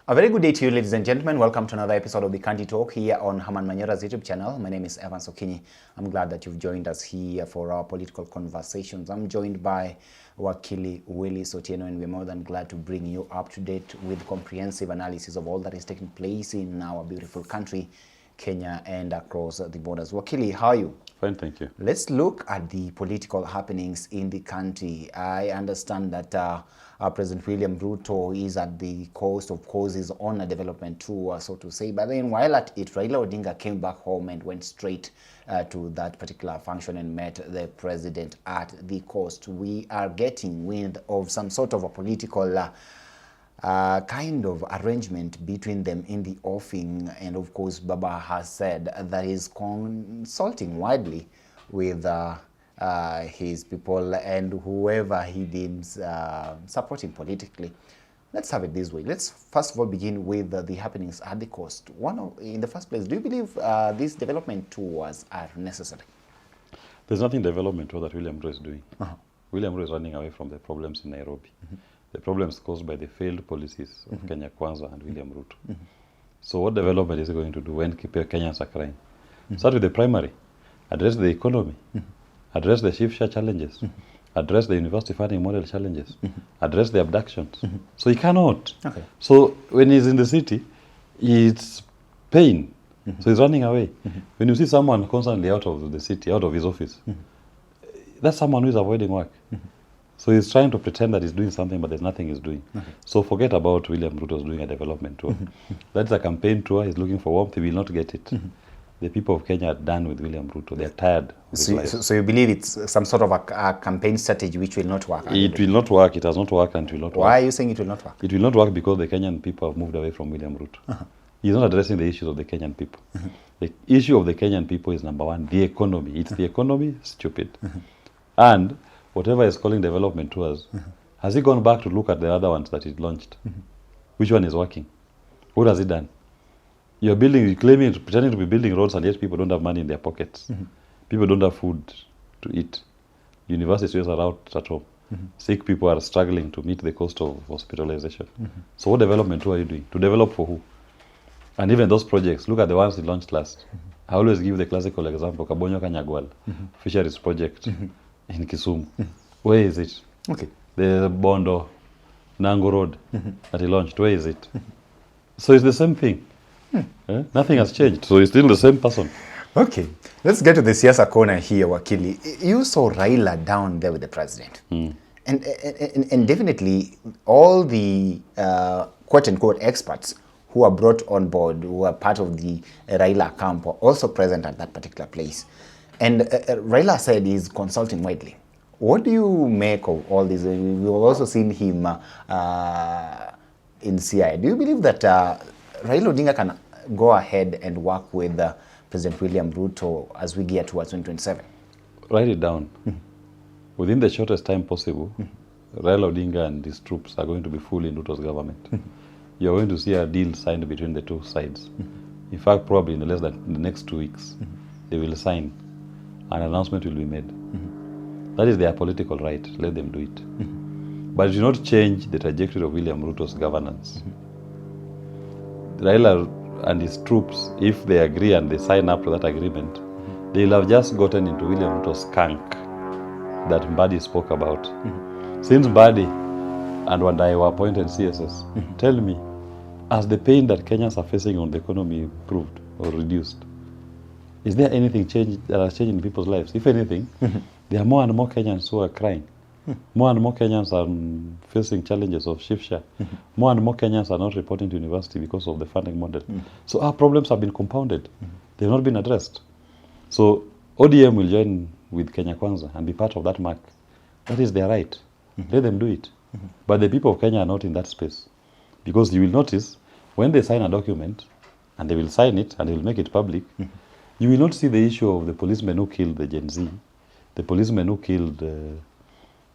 A very good day to you, ladies and gentlemen. Welcome to another episode of the County Talk here on Herman Manyora's YouTube channel. My name is Herman Manyora. I'm glad that you've joined us here for our political conversations. I'm joined by Wakili Willis Otieno, and we're more than glad to bring you up to date with comprehensive analysis of all that is taking place in our beautiful country, Kenya, and across the borders. Wakili, how are you? Fine, thank you. Let's look at the political happenings in the country. I understand that President William Ruto is at the coast, of course, is on a development tour, so to say. But then while at it, Raila Odinga came back home and went straight to that particular function and met the president at the coast. We are getting wind of some sort of a political kind of arrangement between them in the offing, and of course Baba has said that he's consulting widely with his people and whoever he deems supporting politically. Let's have it this way. Let's first of all begin with the happenings at the coast. In the first place, do you believe these development tours are necessary? There's nothing development tour that William Ruto is doing. William Ruto is running away from the problems in Nairobi. The problems caused by the failed policies of Kenya Kwanza and William Ruto. So what development is he going to do when Kenyans are crying? Start with the primary. Address the economy. Address the shift share challenges. Address the university funding model challenges. Address the abductions. So he cannot. Okay. So when he's in the city, it's pain. So he's running away. When you see someone constantly out of the city, out of his office, that's someone who is avoiding work. So he's trying to pretend that he's doing something, but there's nothing he's doing. So forget about William Ruto's doing a development tour. That's a campaign tour. He's looking for warmth. He will not get it. The people of Kenya are done with William Ruto. They're tired. So you believe it's some sort of a campaign strategy which will not work? It will not work. It has not worked and it will not work. Why are you saying it will not work? It will not work because the Kenyan people have moved away from William Ruto. He's not addressing the issues of the Kenyan people. The issue of the Kenyan people is number one, the economy. It's the economy, stupid. And whatever is calling development tours, has he gone back to look at the other ones that he launched? Which one is working? What has he done? You're building, pretending to be building roads, and yet people don't have money in their pockets. People don't have food to eat. University students are out at home. Sick people are struggling to meet the cost of hospitalization. So what development tour are you doing? To develop for who? And even those projects, look at the ones he launched last. I always give the classical example, Kabonyo Kanyagwal, fisheries project in Kisumu. Where is it? Okay. The Bondo, Nango Road that he launched, where is it? So it's the same thing. Nothing has changed. So he's still the same person. Okay. Let's get to the Siasa corner here, Wakili. You saw Raila down there with the president. And definitely all the quote-unquote experts who are brought on board, who are part of the Raila camp, are also present at that particular place. And Raila said he's consulting widely. What do you make of all this? We've also seen him in CIA. Do you believe that Raila Odinga can go ahead and work with President William Ruto as we get towards 2027? Write it down. Within the shortest time possible, Raila Odinga and his troops are going to be full in Ruto's government. You're going to see a deal signed between the two sides. In fact, probably in the next 2 weeks, they will sign. An announcement will be made. That is their political right. Let them do it. But it will not change the trajectory of William Ruto's governance. Raila and his troops, if they agree and they sign up to that agreement, they'll have just gotten into William Ruto's skunk that Mbadi spoke about. Since Mbadi and Wandai were appointed CSS, tell me, has the pain that Kenyans are facing on the economy improved or reduced? Is there anything that has changed in people's lives? If anything, there are more and more Kenyans who are crying. More and more Kenyans are facing challenges of shift share. More and more Kenyans are not reporting to university because of the funding model. So our problems have been compounded. They have not been addressed. So ODM will join with Kenya Kwanza and be part of that mark. That is their right. Let them do it. But the people of Kenya are not in that space. Because you will notice, when they sign a document, and they will sign it, and they will make it public, you will not see the issue of the policemen who killed the Gen Z, the policemen who killed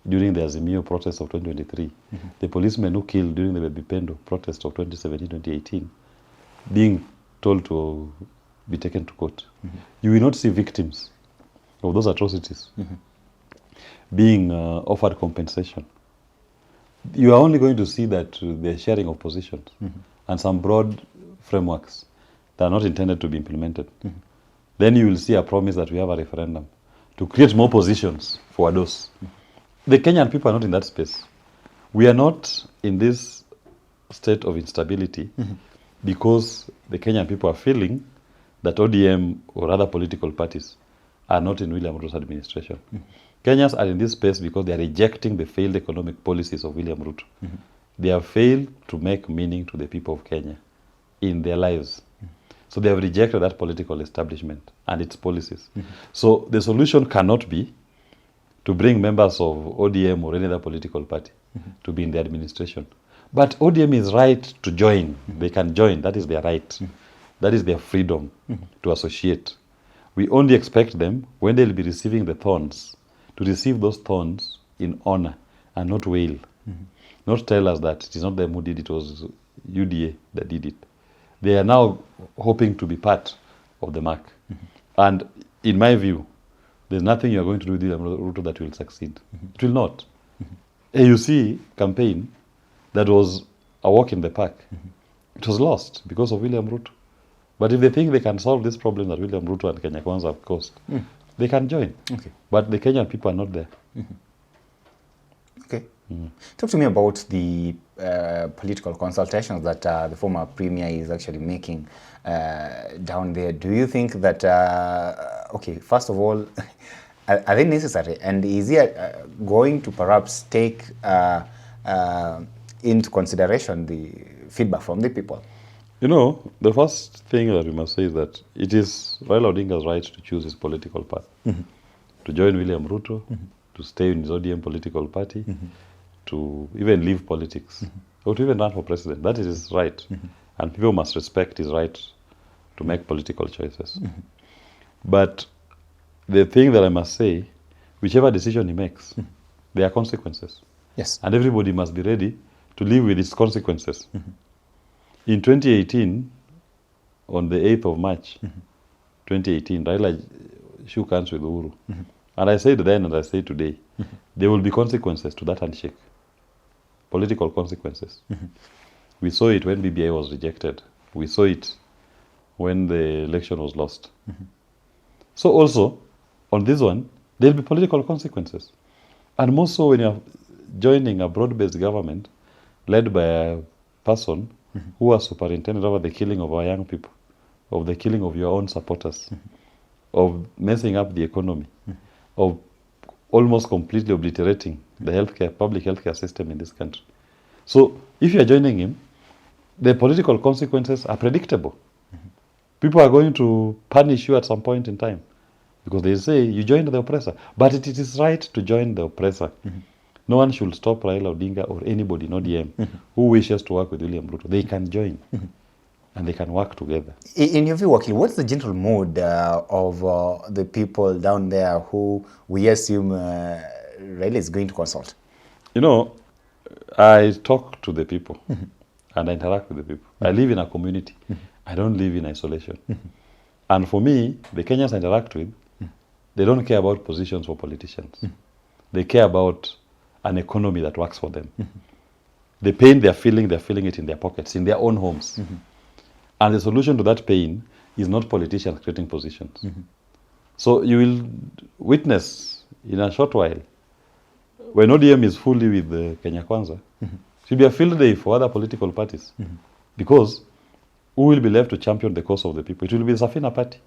during the Azimio protest of 2023, the policemen who killed during the Baby Pendo protest of 2017-2018, being told to be taken to court. You will not see victims of those atrocities being offered compensation. You are only going to see that the sharing of positions. And and some broad frameworks that are not intended to be implemented, then you will see a promise that we have a referendum to create more positions for those. The Kenyan people are not in that space. We are not in this state of instability because the Kenyan people are feeling that ODM or other political parties are not in William Ruto's administration. Kenyans are in this space because they are rejecting the failed economic policies of William Ruto. They have failed to make meaning to the people of Kenya in their lives. So they have rejected that political establishment and its policies. So the solution cannot be to bring members of ODM or any other political party to be in the administration. But ODM is right to join. They can join. That is their right. That is their freedom to associate. We only expect them, when they'll be receiving the thorns, to receive those thorns in honor and not wail. Not tell us that it is not them who did it, it was UDA that did it. They are now hoping to be part of the mark. And in my view, there's nothing you're going to do with Ruto that will succeed. It will not. AUC campaign that was a walk in the park, it was lost because of William Ruto. But if they think they can solve this problem that William Ruto and Kenya Kwanza have caused, they can join. Okay. But the Kenyan people are not there. Okay. Talk to me about the political consultations that the former premier is actually making down there. Do you think that, okay, first of all, are they necessary? And is he going to perhaps take into consideration the feedback from the people? You know, the first thing that we must say is that it is Raila Odinga's right to choose his political path. To join William Ruto, to stay in his ODM political party, to even leave politics, or to even run for president. That is his right. And people must respect his right to make political choices. But the thing that I must say, whichever decision he makes, there are consequences. Yes. And everybody must be ready to live with its consequences. In 2018, on the 8th of March, 2018, Raila shook hands with Uhuru. And I said then and I say today, there will be consequences to that handshake. Political consequences. We saw it when BBI was rejected. We saw it when the election was lost. So also, on this one, there will be political consequences. And more so when you're joining a broad-based government led by a person who was superintendent over the killing of our young people, of the killing of your own supporters, of messing up the economy, of almost completely obliterating the public healthcare system in this country. So if you are joining him, the political consequences are predictable. People are going to punish you at some point in time because they say you joined the oppressor. But it is right to join the oppressor. No one should stop Raila Odinga or anybody in ODM who wishes to work with William Ruto. They can join and they can work together. In your view, Wakil, what's the general mood of the people down there who we assume Raila is going to consult? You know, I talk to the people and I interact with the people. I live in a community. I don't live in isolation. And for me, the Kenyans I interact with, they don't care about positions for politicians. They care about an economy that works for them. The pain they're feeling it in their pockets, in their own homes. And the solution to that pain is not politicians creating positions. So you will witness in a short while, when ODM is fully with the Kenya Kwanza, it will be a field day for other political parties. Because who will be left to champion the cause of the people? It will be the Safina party.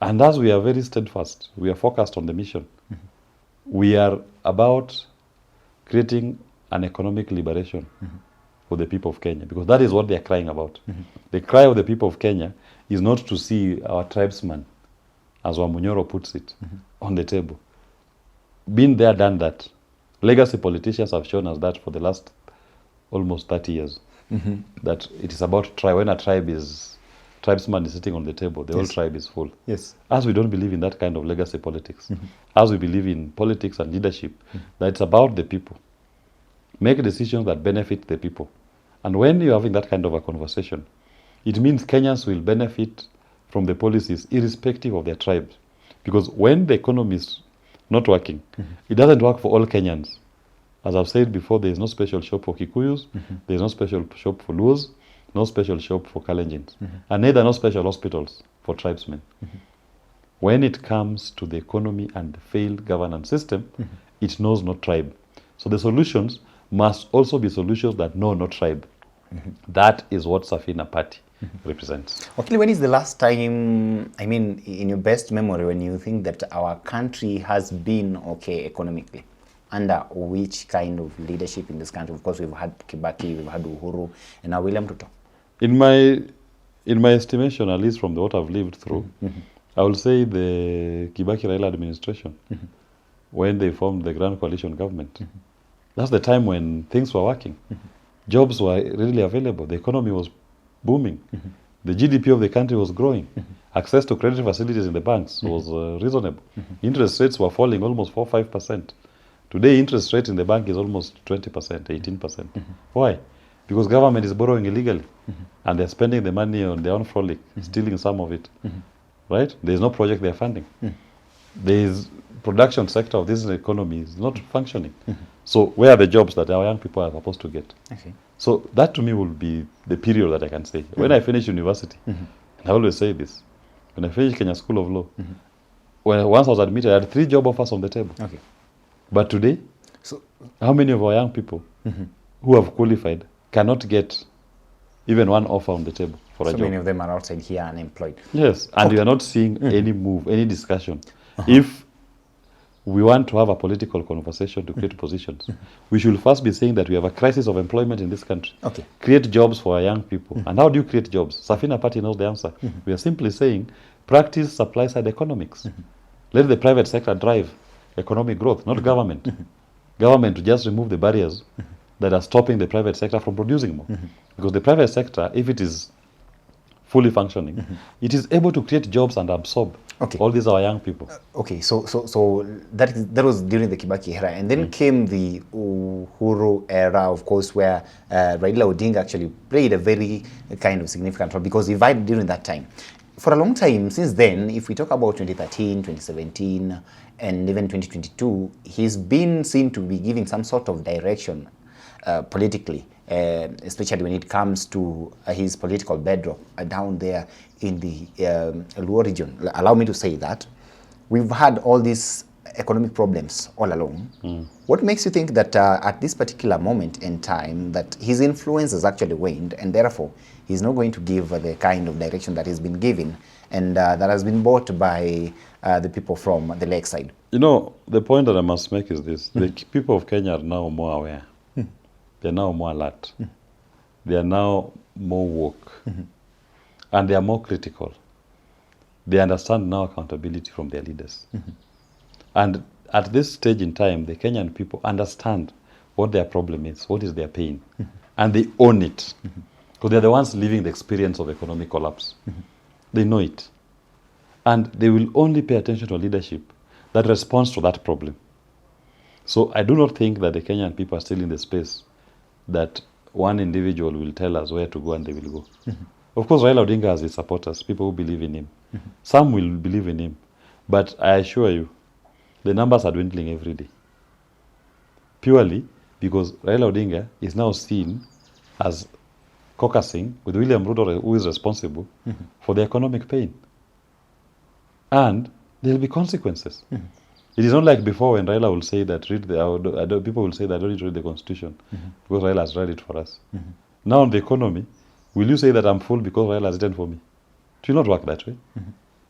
And as we are very steadfast, we are focused on the mission. We are about creating an economic liberation for the people of Kenya, because that is what they are crying about. The cry of the people of Kenya is not to see our tribesman, as Manyora puts it, on the table. Been there, done that. Legacy politicians have shown us that for the last almost 30 years. That it is about tribe. When a tribesman is sitting on the table, the whole tribe is full. Yes. As we don't believe in that kind of legacy politics, as we believe in politics and leadership, that it's about the people. Make decisions that benefit the people. And when you're having that kind of a conversation, it means Kenyans will benefit from the policies irrespective of their tribes. Because when the economy is not working, it doesn't work for all Kenyans. As I've said before, there is no special shop for Kikuyus, there is no special shop for Luos, no special shop for Kalenjins, and neither no special hospitals for tribesmen. When it comes to the economy and the failed governance system, it knows no tribe. So the solutions must also be solutions that know no tribe. That is what Safina Party represents. Okay, when is the last time, I mean, in your best memory, when you think that our country has been okay economically? Under which kind of leadership in this country? Of course, we've had Kibaki, we've had Uhuru, and now William Ruto. In my estimation, at least from what I've lived through, I will say the Kibaki Raila administration, when they formed the Grand Coalition government, that's the time when things were working. Jobs were really available. The economy was booming. The GDP of the country was growing. Access to credit facilities in the banks was reasonable. Interest rates were falling almost 4-5%. Today, interest rate in the bank is almost 20%, 18%. Why? Because government is borrowing illegally, and they're spending the money on their own frolic, stealing some of it. Right? There's no project they're funding. There's production sector of this economy is not functioning. So where are the jobs that our young people are supposed to get? Okay. So that to me will be the period that I can say. When I finish university, I always say this, when I finished Kenya School of Law, once I was admitted, I had 3 job offers on the table. Okay. But today, So, how many of our young people who have qualified cannot get even one offer on the table for a so job? many of them are outside here unemployed. Yes, and we are not seeing any move, any discussion. If we want to have a political conversation to create positions, we should first be saying that we have a crisis of employment in this country. Okay. Create jobs for our young people. And how do you create jobs? Safina Party knows the answer. We are simply saying practice supply-side economics. Let the private sector drive economic growth, not government. Government to just remove the barriers that are stopping the private sector from producing more. Because the private sector, if it is fully functioning, it is able to create jobs and absorb all these our young people. Okay, so that was during the Kibaki era, and then came the Uhuru era, of course, where Raila Odinga actually played a very kind of significant role because he divided during that time. For a long time since then, if we talk about 2013, 2017, and even 2022, he's been seen to be giving some sort of direction politically, especially when it comes to his political bedrock down there in the Luo region. Allow me to say that. We've had all these economic problems all along. What makes you think that at this particular moment in time that his influence has actually waned and therefore he's not going to give the kind of direction that has been given and that has been bought by the people from the lakeside? You know, the point that I must make is this. The people of Kenya are now more aware. They're now more alert. They are now more woke. And they are more critical. They understand now accountability from their leaders. And at this stage in time, the Kenyan people understand what their problem is, what is their pain, and they own it. Because they're the ones living the experience of economic collapse. They know it. And they will only pay attention to a leadership that responds to that problem. So I do not think that the Kenyan people are still in the space that one individual will tell us where to go and they will go. Of course, Raila Odinga has his supporters, people who believe in him. Some will believe in him. But I assure you, the numbers are dwindling every day. Purely because Raila Odinga is now seen as caucusing with William Ruto, who is responsible for the economic pain. And there will be consequences. It is not like before when Raila will say that people will say that I don't need to read the Constitution because Raila has read it for us. Now on the economy, will you say that I'm full because Raila has written for me? It will not work that way.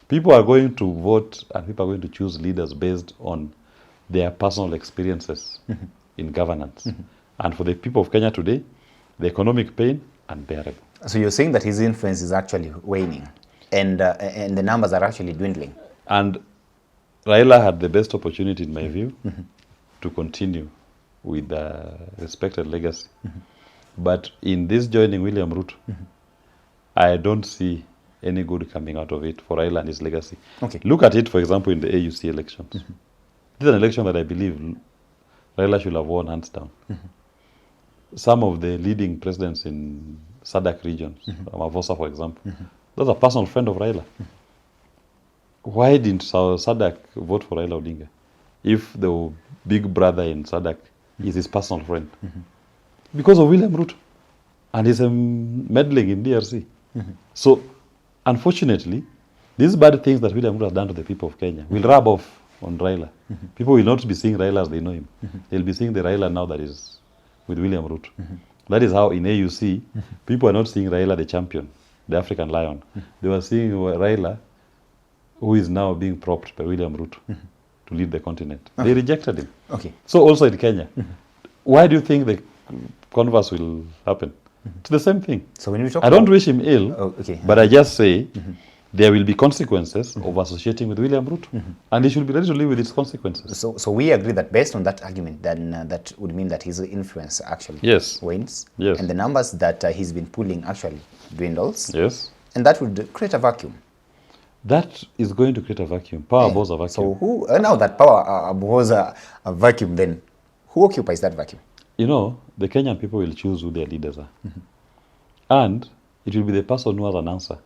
People are going to vote and people are going to choose leaders based on their personal experiences in governance. And for the people of Kenya today, the economic pain unbearable. So you're saying that his influence is actually waning and the numbers are actually dwindling? And Raila had the best opportunity, in my view, to continue with the respected legacy. But in this joining William Ruto, I don't see any good coming out of it for Raila and his legacy. Okay. Look at it, for example, in the AUC elections. This is an election that I believe Raila should have won hands down. Some of the leading presidents in SADC regions, Mavosa, for example, that's a personal friend of Raila. Why didn't SADC vote for Raila Odinga if the big brother in SADC is his personal friend? Because of William Ruto. and he's meddling in DRC. So, unfortunately, these bad things that William Ruto has done to the people of Kenya will rub off on Raila. People will not be seeing Raila as they know him. They'll be seeing the Raila now that is with William Ruto. That is how in AUC, people are not seeing Raila the champion, the African lion. They were seeing Raila, who is now being propped by William Ruto to lead the continent. They rejected him. Okay. So also in Kenya. Why do you think the converse will happen? It's the same thing. So when we talk I don't wish him ill, okay. but I just say there will be consequences of associating with William Ruto. And he should be ready to live with its consequences. So we agree that based on that argument, then that would mean that his influence actually wanes. Yes. And the numbers that he's been pulling actually dwindles. Yes. And that would create a vacuum. That is going to create a vacuum. Power abhors a vacuum. So who, now that power abhors a vacuum, then who occupies that vacuum? You know, the Kenyan people will choose who their leaders are. And it will be the person who has an answer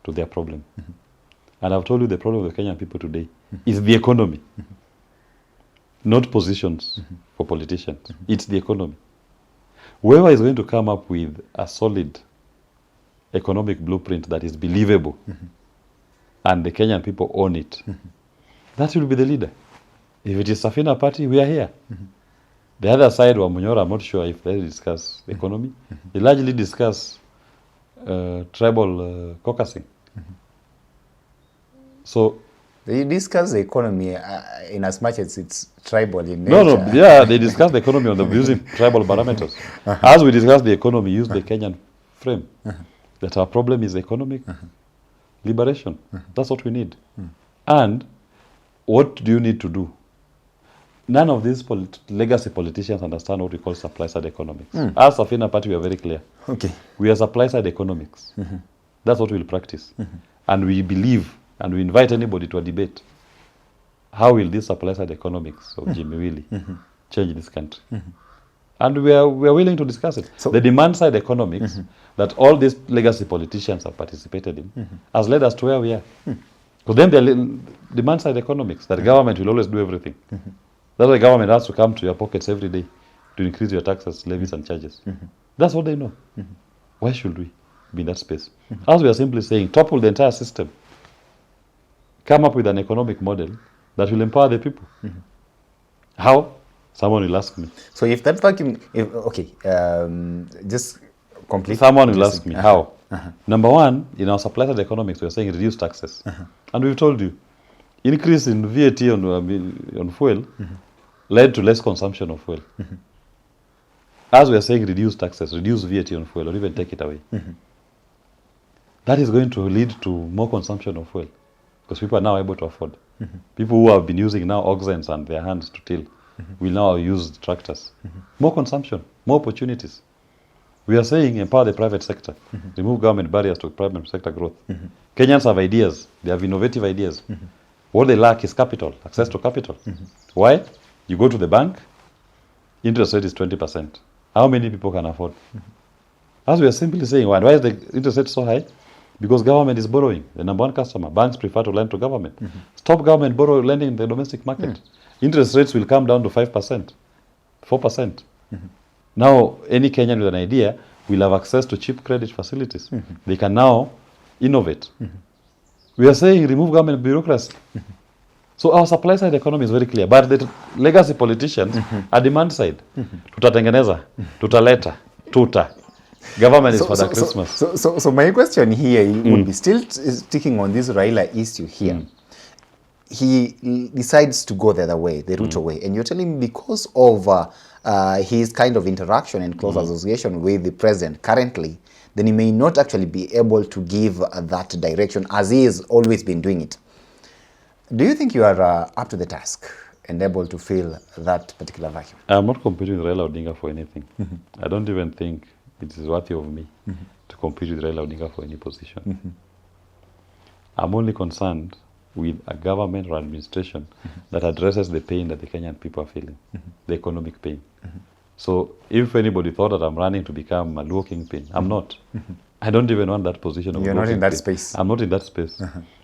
to their problem. And I've told you the problem of the Kenyan people today is the economy. Not positions for politicians. It's the economy. Whoever is going to come up with a solid economic blueprint that is believable and the Kenyan people own it, that will be the leader. If it is Safina party, we are here. The other side, Manyora, I'm not sure if they discuss economy. They largely discuss tribal caucusing. So they discuss the economy in as much as it's tribal in nature. No, yeah, they discuss the economy on the using tribal parameters. As we discuss the economy, use the Kenyan frame. That our problem is economic liberation. That's what we need. And what do you need to do? None of these legacy politicians understand what we call supply-side economics. As Safina Party, we are very clear. Okay. We are supply-side economics. That's what we'll practice. And we believe, and we invite anybody to a debate. How will this supply-side economics of Jimmy Willie change this country? And we are willing to discuss it. So the demand-side economics that all these legacy politicians have participated in has led us to where we are. Because then the demand-side economics, that government will always do everything. That's why government has to come to your pockets every day to increase your taxes, levies, and charges. That's what they know. Why should we be in that space? As we are simply saying, topple the entire system. Come up with an economic model that will empower the people. How? Someone will ask me. So if that vacuum, just complete. Someone will ask me, how? Number one, in our supply-side economics, we are saying reduce taxes. And we've told you, increase in VAT on fuel led to less consumption of fuel. As we are saying reduce taxes, reduce VAT on fuel, or even take it away. That is going to lead to more consumption of fuel because people are now able to afford. People who have been using now oxens and their hands to till will now use tractors. More consumption, more opportunities. We are saying empower the private sector, remove government barriers to private sector growth. Kenyans have ideas, they have innovative ideas. What they lack is capital, access to capital. Why? You go to the bank, interest rate is 20%. How many people can afford? As we are simply saying, why is the interest rate so high? Because government is borrowing. The number one customer. Banks prefer to lend to government. Stop government lending in the domestic market. Interest rates will come down to 5%, 4%. Now, any Kenyan with an idea will have access to cheap credit facilities. They can now innovate. We are saying remove government bureaucracy. So our supply side economy is very clear. But the legacy politicians are demand side. Tutatengeneza, tutaleta, tuta. Government is for the Christmas. So my question here would be still sticking on this Raila issue here. He decides to go the other way, the Ruto way. And you're telling me because of his kind of interaction and close association with the president currently, then he may not actually be able to give that direction as he has always been doing it. Do you think you are up to the task and able to fill that particular vacuum? I'm not competing with Raila Odinga for anything. I don't even think it is worthy of me to compete with Raila Odinga for any position. I'm only concerned with a government or administration that addresses the pain that the Kenyan people are feeling, the economic pain. So if anybody thought that I'm running to become a Luo Kingpin, I'm not. I don't even want that position. You're not in that space. I'm not in that space.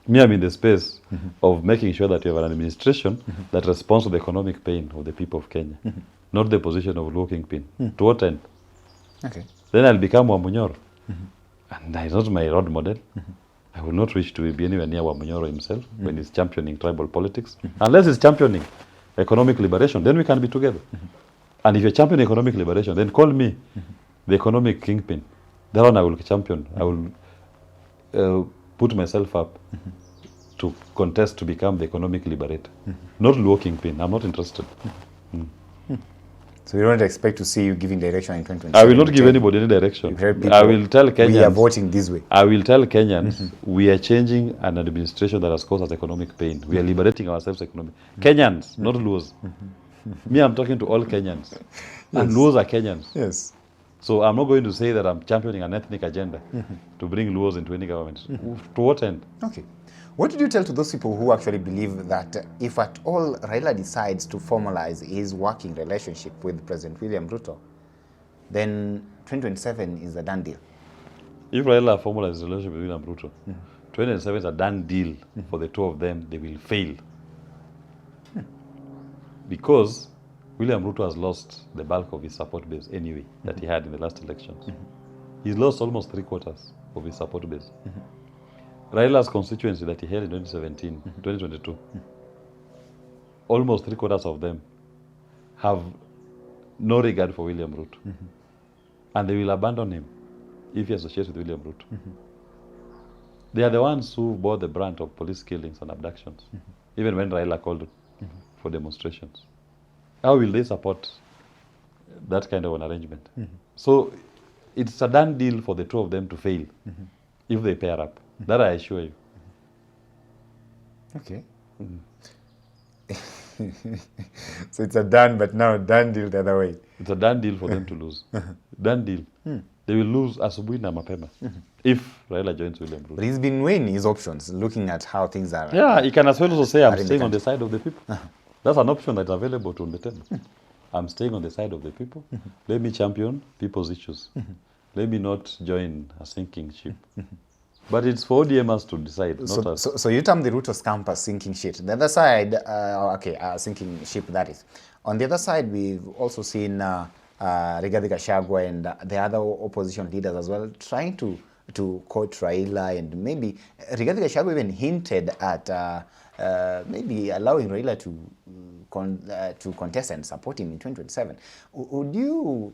Me, I'm in the space of making sure that you have an administration that responds to the economic pain of the people of Kenya, not the position of Luo Kingpin. To what end? Okay. then I'll become Manyora. And that is not my role model. I will not wish to be anywhere near Manyora himself when he's championing tribal politics. Unless he's championing economic liberation, then we can be together. And if you're championing economic liberation, then call me the economic kingpin. That one I will champion. I will put myself up to contest to become the economic liberator. Not Luo kingpin. I'm not interested. So we don't expect to see you giving direction in 2027. I will not give anybody any direction. I will tell Kenyans. We are voting this way. I will tell Kenyans we are changing an administration that has caused us economic pain. We are liberating ourselves economically. Kenyans, not Luos. Me, I'm talking to all Kenyans. Yes. And Luos are Kenyans. Yes. So I'm not going to say that I'm championing an ethnic agenda to bring Luos into any government. To what end? Okay. What did you tell to those people who actually believe that if at all Raila decides to formalize his working relationship with President William Ruto, then 2027 is a done deal? If Raila formalizes his relationship with William Ruto, 2027 is a done deal for the two of them. They will fail. Because William Ruto has lost the bulk of his support base anyway that he had in the last elections. He's lost almost 3/4 of his support base. Raila's constituency that he held in 2017, 2022, almost 3/4 of them have no regard for William Ruto. And they will abandon him if he associates with William Ruto. They are the ones who bore the brunt of police killings and abductions, even when Raila called for demonstrations. How will they support that kind of an arrangement? So it's a done deal for the two of them to fail if they pair up. That I assure you. Okay. So it's a done, but now done deal the other way. It's a done deal for them to lose. Done deal. They will lose asubuhi na mapema if Raila joins William Ruto. But he's been weighing his options, looking at how things are. Yeah, he can as well also say, I'm staying on the side of the people. That's an option that's available to the table. I'm staying on the side of the people. Let me champion people's issues. Let me not join a sinking ship. But it's for ODMers to decide, not us. So you term the Ruto's camp as sinking ship. The other side, sinking ship, that is. On the other side, we've also seen Rigathi Gachagua and the other opposition leaders as well trying to quote Raila, and maybe Rigathi Gachagua even hinted at maybe allowing Raila to contest and support him in 2027. Would you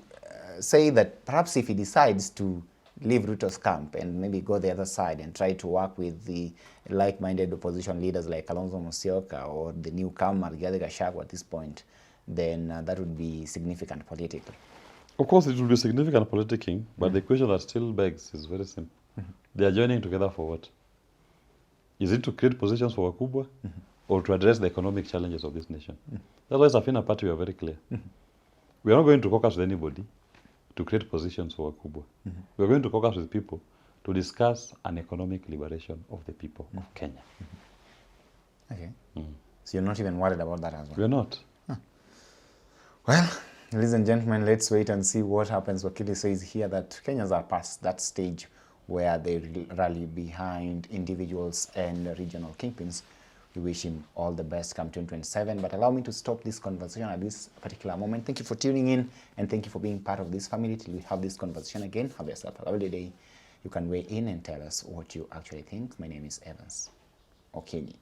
say that perhaps if he decides to leave Ruto's camp and maybe go the other side and try to work with the like-minded opposition leaders like Kalonzo Musyoka or the newcomer Rigathi Gachagua at this point, then that would be significant politically? Of course, it will be significant politicking, but the question that still begs is very simple. They are joining together for what? Is it to create positions for Wakubwa or to address the economic challenges of this nation? That's why Safina Party, we are very clear. We are not going to caucus with anybody to create positions for Wakubwa. We are going to caucus with people to discuss an economic liberation of the people of Kenya. Okay. So you're not even worried about that as well? We are not. Well, ladies and gentlemen, let's wait and see what happens. Wakili says here that Kenyans are past that stage where they rally behind individuals and regional kingpins. We wish him all the best come 2027. But allow me to stop this conversation at this particular moment. Thank you for tuning in, and thank you for being part of this family till we have this conversation again. Have yourself a lovely day. You can weigh in and tell us what you actually think. My name is Evans Okenyi.